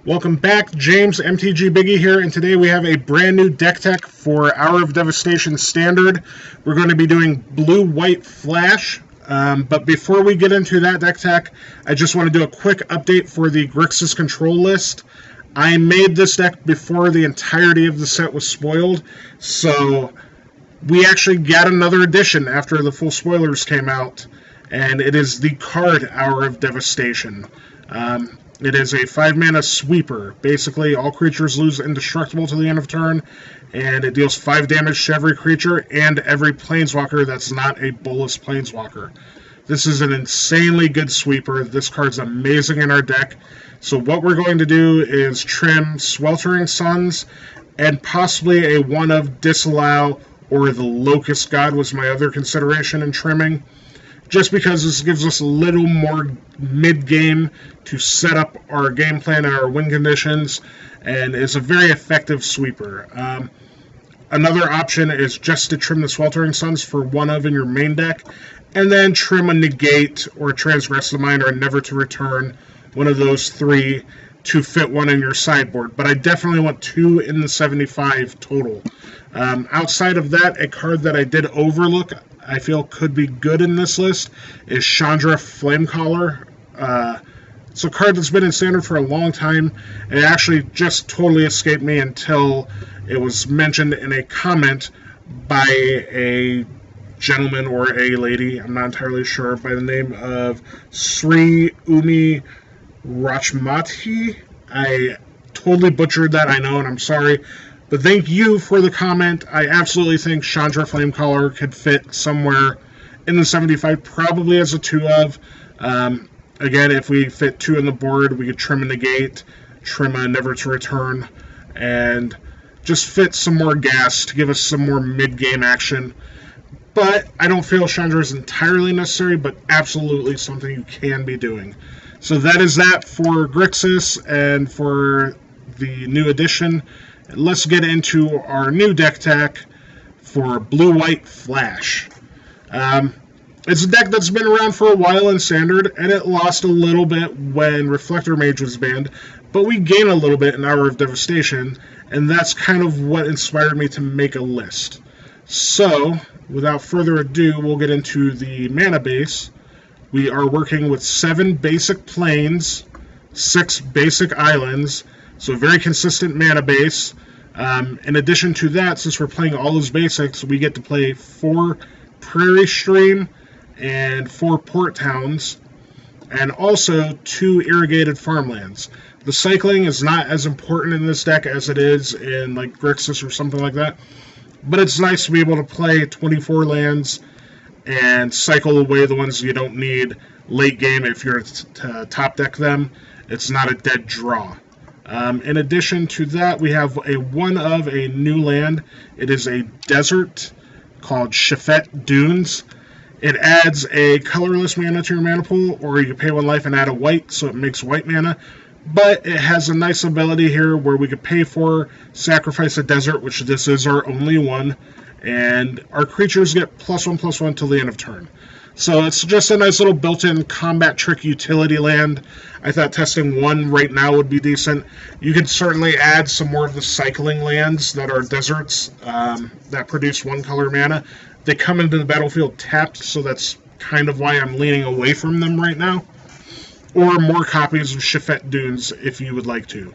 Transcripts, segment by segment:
Welcome back, James, MTG Biggie here, and today we have a brand new deck tech for Hour of Devastation Standard. We're going to be doing blue-white flash, but before we get into that deck tech, I just want to do a quick update for the Grixis control list. I made this deck before the entirety of the set was spoiled, so we actually got another edition after the full spoilers came out, and it is the card Hour of Devastation. It is a 5-mana sweeper. Basically, all creatures lose indestructible to the end of turn, and it deals 5 damage to every creature and every planeswalker that's not a Bolus planeswalker. This is an insanely good sweeper. This card's amazing in our deck. So what we're going to do is trim Sweltering Suns, and possibly a one of Disallow or the Locust God was my other consideration in trimming, just because this gives us a little more mid-game to set up our game plan and our win conditions, and is a very effective sweeper. Another option is just to trim the Sweltering Suns for one of in your main deck, and then trim a Negate or Transgress the Mind or Never to Return, one of those three, to fit one in your sideboard. But I definitely want 2 in the 75 total. Outside of that, a card that I did overlook, I feel could be good in this list, is Chandra Flamecaller. It's a card that's been in Standard for a long time, and it actually just totally escaped me until it was mentioned in a comment by a gentleman or a lady, I'm not entirely sure, by the name of Sri Umi Rachmati. I totally butchered that, I know, and I'm sorry. But thank you for the comment. I absolutely think Chandra Flamecaller could fit somewhere in the 75, probably as a 2 of. Again, if we fit 2 in the board, we could trim a Negate, trim a Never to Return, and just fit some more gas to give us some more mid-game action. But I don't feel Chandra is entirely necessary, but absolutely something you can be doing. So that is that for Grixis and for the new edition. Let's get into our new deck tech for blue-white flash. It's a deck that's been around for a while in Standard, and it lost a little bit when Reflector Mage was banned, but we gain a little bit in Hour of Devastation, and that's kind of what inspired me to make a list. So, without further ado, we'll get into the mana base. We are working with 7 basic plains, 6 basic islands, so very consistent mana base. In addition to that, since we're playing all those basics, we get to play 4 Prairie Stream and 4 Port Towns, and also 2 Irrigated Farmlands. The cycling is not as important in this deck as it is in like Grixis or something like that, but it's nice to be able to play 24 lands and cycle away the ones you don't need late game. If you're to top deck them, it's not a dead draw. In addition to that, we have a one of a new land. It is a desert called Shefet Dunes. It adds a colorless mana to your mana pool, or you can pay 1 life and add a white, so it makes white mana. But it has a nice ability here where we could pay for, sacrifice a desert, which this is our only one, and our creatures get +1/+1 till the end of turn. So it's just a nice little built-in combat trick utility land. I thought testing 1 right now would be decent. You could certainly add some more of the cycling lands that are deserts that produce 1 color mana. They come into the battlefield tapped, so that's kind of why I'm leaning away from them right now. Or more copies of Shefet Dunes if you would like to.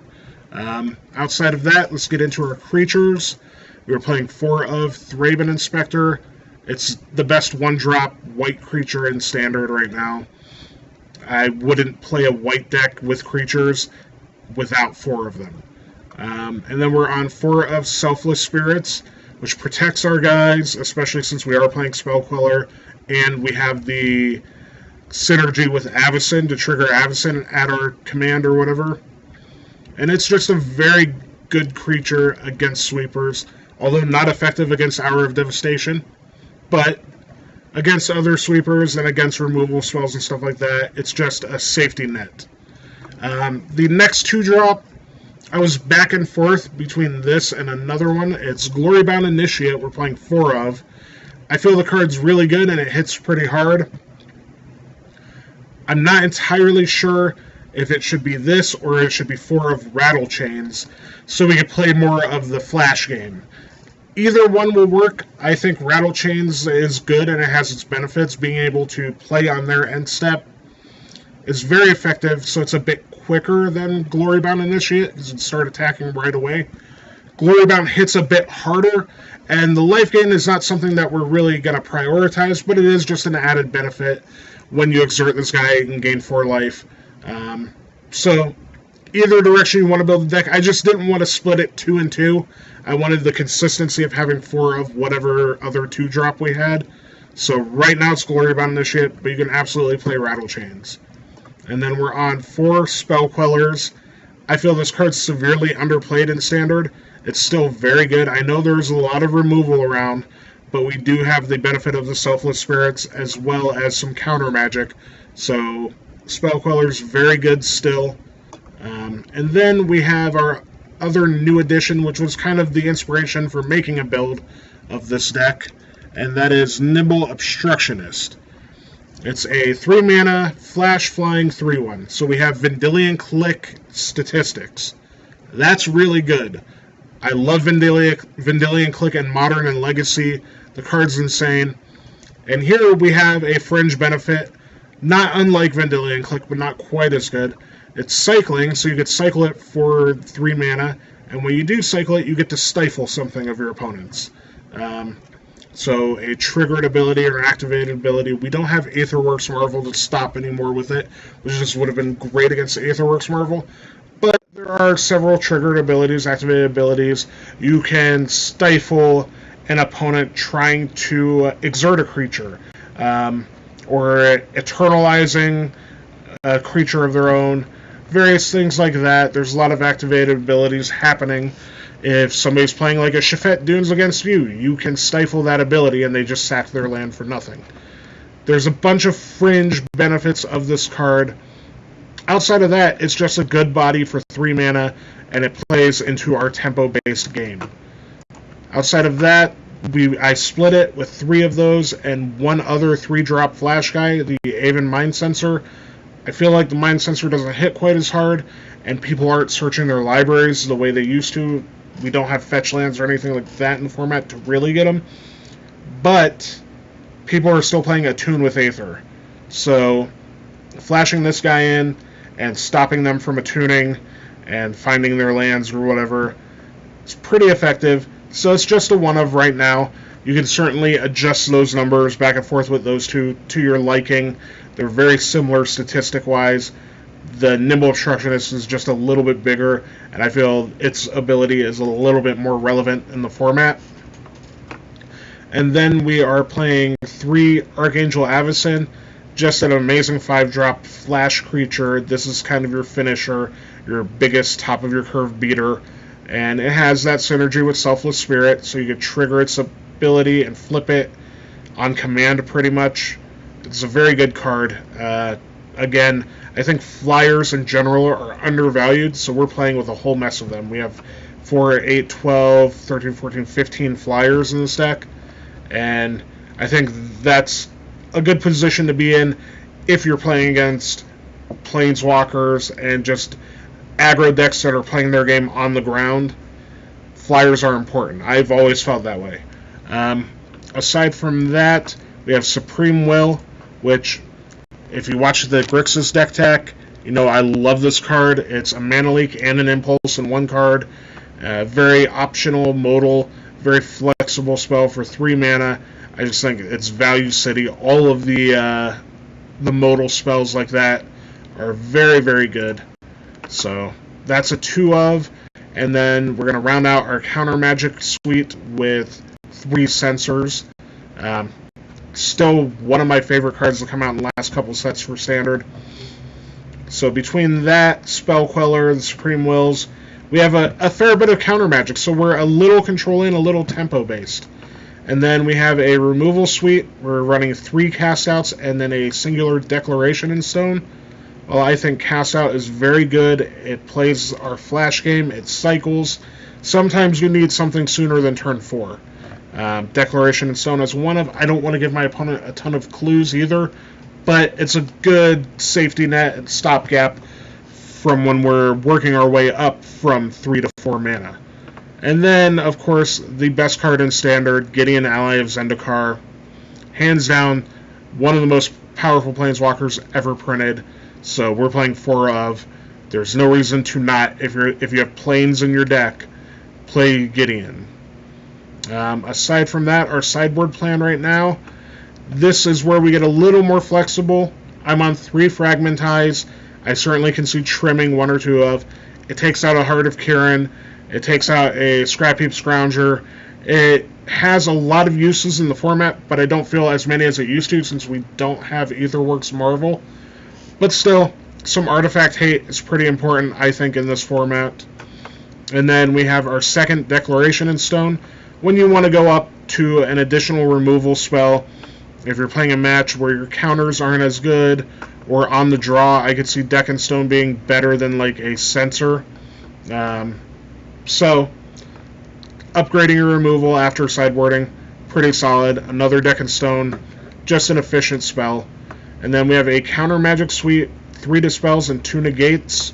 Outside of that, let's get into our creatures. We're playing 4 of Thraben Inspector. It's the best 1-drop white creature in Standard right now. I wouldn't play a white deck with creatures without 4 of them. And then we're on 4 of Selfless Spirits, which protects our guys, especially since we are playing Spell Queller, and we have the synergy with Avacyn to trigger Avacyn at our command or whatever. And it's just a very good creature against sweepers, although not effective against Hour of Devastation. But against other sweepers and against removal spells and stuff like that, it's just a safety net. The next 2-drop, I was back and forth between this and another one. It's Glorybound Initiate, we're playing 4 of. I feel the card's really good and it hits pretty hard. I'm not entirely sure if it should be this or it should be 4 of Rattle Chains, so we could play more of the flash game. Either one will work. I think Rattle Chains is good and it has its benefits. Being able to play on their end step is very effective, so it's a bit quicker than Glorybound Initiate because it start attacking right away. Glorybound hits a bit harder, and the life gain is not something that we're really going to prioritize, but it is just an added benefit. When you exert this guy, you can gain 4 life. So either direction you want to build a deck, I just didn't want to split it 2 and 2. I wanted the consistency of having 4 of whatever other 2-drop we had. So right now it's Glorybound Initiate, but you can absolutely play Rattle Chains. And then we're on 4 Spell Quellers. I feel this card's severely underplayed in Standard. It's still very good. I know there's a lot of removal around, but we do have the benefit of the Selfless Spirits as well as some counter magic. So Spell Queller's very good still. And then we have our other new addition, which was kind of the inspiration for making a build of this deck, and that is Nimble Obstructionist. It's a 3-mana flash flying 3/1. So we have Vendilion Click statistics. That's really good. I love Vendilion Click in Modern and Legacy. The card's insane. And here we have a fringe benefit, not unlike Vendilion Click, but not quite as good. It's cycling, so you could cycle it for 3 mana, and when you do cycle it, you get to stifle something of your opponent's. So a triggered ability or an activated ability. We don't have Aetherworks Marvel to stop anymore with it, which just would have been great against Aetherworks Marvel. But there are several triggered abilities, activated abilities. You can stifle an opponent trying to exert a creature, or eternalizing a creature of their own. Various things like that. There's a lot of activated abilities happening. If somebody's playing like a Shefet Dunes against you, you can stifle that ability and they just sack their land for nothing. There's a bunch of fringe benefits of this card. Outside of that, it's just a good body for 3 mana, and it plays into our tempo-based game. Outside of that, I split it with 3 of those and 1 other 3-drop flash guy, the Aven Mindcensor. I feel like the Mindcensor doesn't hit quite as hard, and people aren't searching their libraries the way they used to. We don't have fetch lands or anything like that in the format to really get them. But people are still playing Attune with Aether. So flashing this guy in and stopping them from attuning and finding their lands or whatever, it's pretty effective. So it's just a one of right now. You can certainly adjust those numbers back and forth with those two to your liking. They're very similar statistic-wise. The Nimble Obstructionist is just a little bit bigger, and I feel its ability is a little bit more relevant in the format. And then we are playing 3 Archangel Avacyn, just an amazing 5-drop flash creature. This is kind of your finisher, your biggest top-of-your-curve beater, and it has that synergy with Selfless Spirit, so you can trigger its ability and flip it on command pretty much. It's a very good card. Again, I think flyers in general are undervalued, so we're playing with a whole mess of them. We have 4, 8, 12, 13, 14, 15 flyers in this deck, and I think that's a good position to be in if you're playing against planeswalkers and just aggro decks that are playing their game on the ground. Flyers are important. I've always felt that way. Aside from that, we have Supreme Will, which, if you watch the Grixis deck tech, you know I love this card. It's a mana leak and an impulse in one card. Very optional modal, very flexible spell for 3 mana. I just think it's value city. All of the modal spells like that are very, very good. So that's a 2 of. And then we're going to round out our counter magic suite with 3 Censors. Still one of my favorite cards to come out in the last couple sets for Standard. So between that, Spell Queller, the Supreme Wills, we have a fair bit of counter magic. So we're a little controlling, a little tempo based. And then we have a removal suite. We're running 3 cast outs and then a singular declaration in stone. Well, I think cast out is very good. It plays our flash game. It cycles. Sometimes you need something sooner than turn 4. Declaration in stone is one of. I don't want to give my opponent a ton of clues either, but it's a good safety net and stopgap from when we're working our way up from 3 to 4 mana. And then, of course, the best card in Standard, Gideon, Ally of Zendikar. Hands down, one of the most powerful Planeswalkers ever printed. So we're playing 4 of. There's no reason to not. If you have Planes in your deck, play Gideon. Aside from that, our sideboard plan right now, this is where we get a little more flexible. I'm on 3 Fragmentize. I certainly can see trimming 1 or 2 of. It takes out a Heart of Kiran. It takes out a Scrap Heap Scrounger. It has a lot of uses in the format, but I don't feel as many as it used to since we don't have Aetherworks Marvel. But still, some artifact hate is pretty important, I think, in this format. And then we have our second Declaration in Stone. When you want to go up to an additional removal spell, if you're playing a match where your counters aren't as good, or on the draw, I could see Deck in Stone being better than like a Censor. So, upgrading your removal after sideboarding, pretty solid. Another Deck in Stone, just an efficient spell. And then we have a counter magic suite, 3 Dispels and 2 Negates.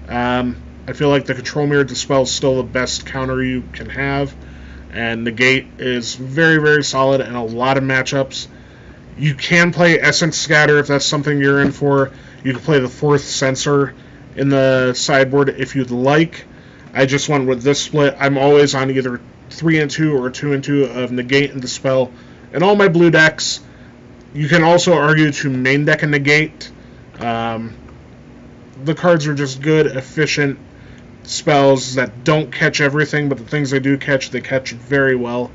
I feel like the Control Mirror Dispel is still the best counter you can have. And Negate is very, very solid in a lot of matchups. You can play Essence Scatter if that's something you're in for. You can play the 4th Censor in the sideboard if you'd like. I just went with this split. I'm always on either 3 and 2 or 2 and 2 of Negate and Dispel in all my blue decks. You can also argue to main deck a Negate. The cards are just good, efficient spells that don't catch everything, but the things they do catch, they catch very well.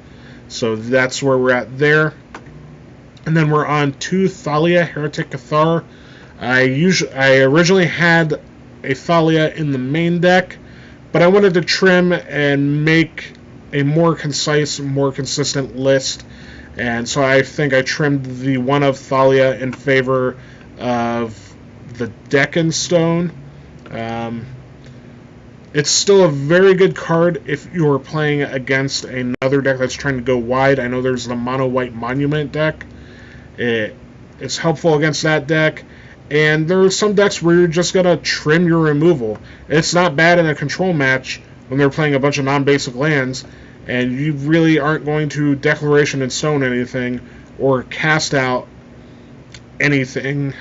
So that's where we're at there. And then we're on 2 Thalia, Heretic, Cathar. I originally had a Thalia in the main deck, but I wanted to trim and make a more concise, more consistent list. And so I think I trimmed the 1 of Thalia in favor of the Deck in Stone. It's still a very good card if you're playing against another deck that's trying to go wide. I know there's the Mono White Monument deck. It's helpful against that deck. And there are some decks where you're just going to trim your removal. It's not bad in a control match when they're playing a bunch of non-basic lands, and you really aren't going to Declaration in Stone anything or cast out anything.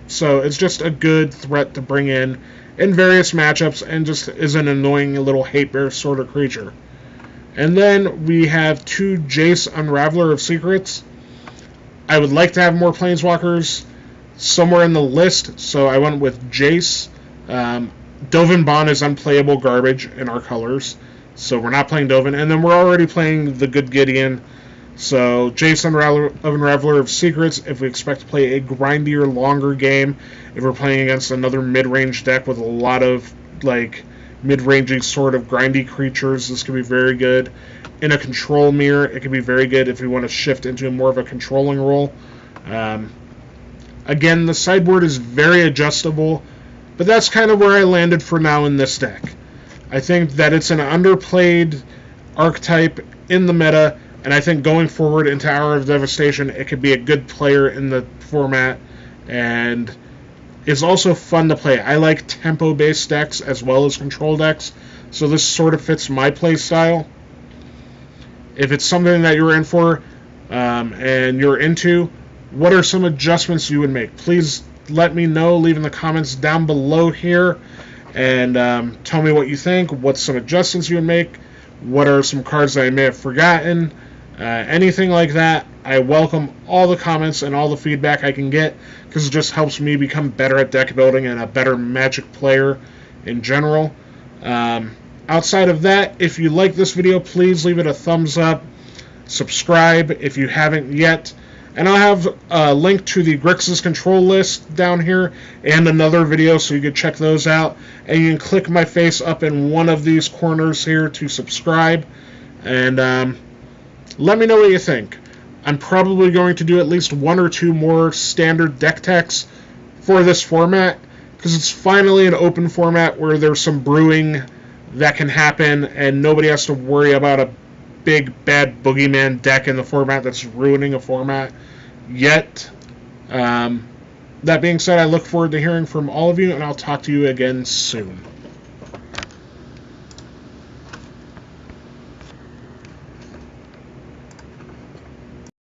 So it's just a good threat to bring in various matchups and just is an annoying little hate bear sort of creature. And then we have 2 Jace Unraveler of Secrets. I would like to have more Planeswalkers somewhere in the list, so I went with Jace. Dovin Bond is unplayable garbage in our colors, so we're not playing Dovin. And then we're already playing the good Gideon. So Jace Unraveler of Secrets if we expect to play a grindier, longer game. If we're playing against another mid-range deck with a lot of like mid-rangey sort of grindy creatures, this could be very good. In a control mirror, it could be very good if we want to shift into more of a controlling role. Again, the sideboard is very adjustable, but that's kind of where I landed for now in this deck. I think that it's an underplayed archetype in the meta, and I think going forward into Hour of Devastation, it could be a good player in the format, and it's also fun to play. I like tempo-based decks as well as control decks, so this sort of fits my play style. If it's something that you're in for and you're into, what are some adjustments you would make? Please let me know. Leave in the comments down below here and tell me what you think. What's some adjustments you would make? What are some cards that I may have forgotten? Anything like that. I welcome all the comments and all the feedback I can get because it just helps me become better at deck building and a better Magic player in general. Outside of that, if you like this video, please leave it a thumbs up. Subscribe if you haven't yet. And I'll have a link to the Grixis control list down here and another video so you can check those out. And you can click my face up in one of these corners here to subscribe. And let me know what you think. I'm probably going to do at least 1 or 2 more standard deck techs for this format because it's finally an open format where there's some brewing that can happen and nobody has to worry about a big bad boogeyman deck in the format that's ruining a format yet. That being said, I look forward to hearing from all of you, and I'll talk to you again soon.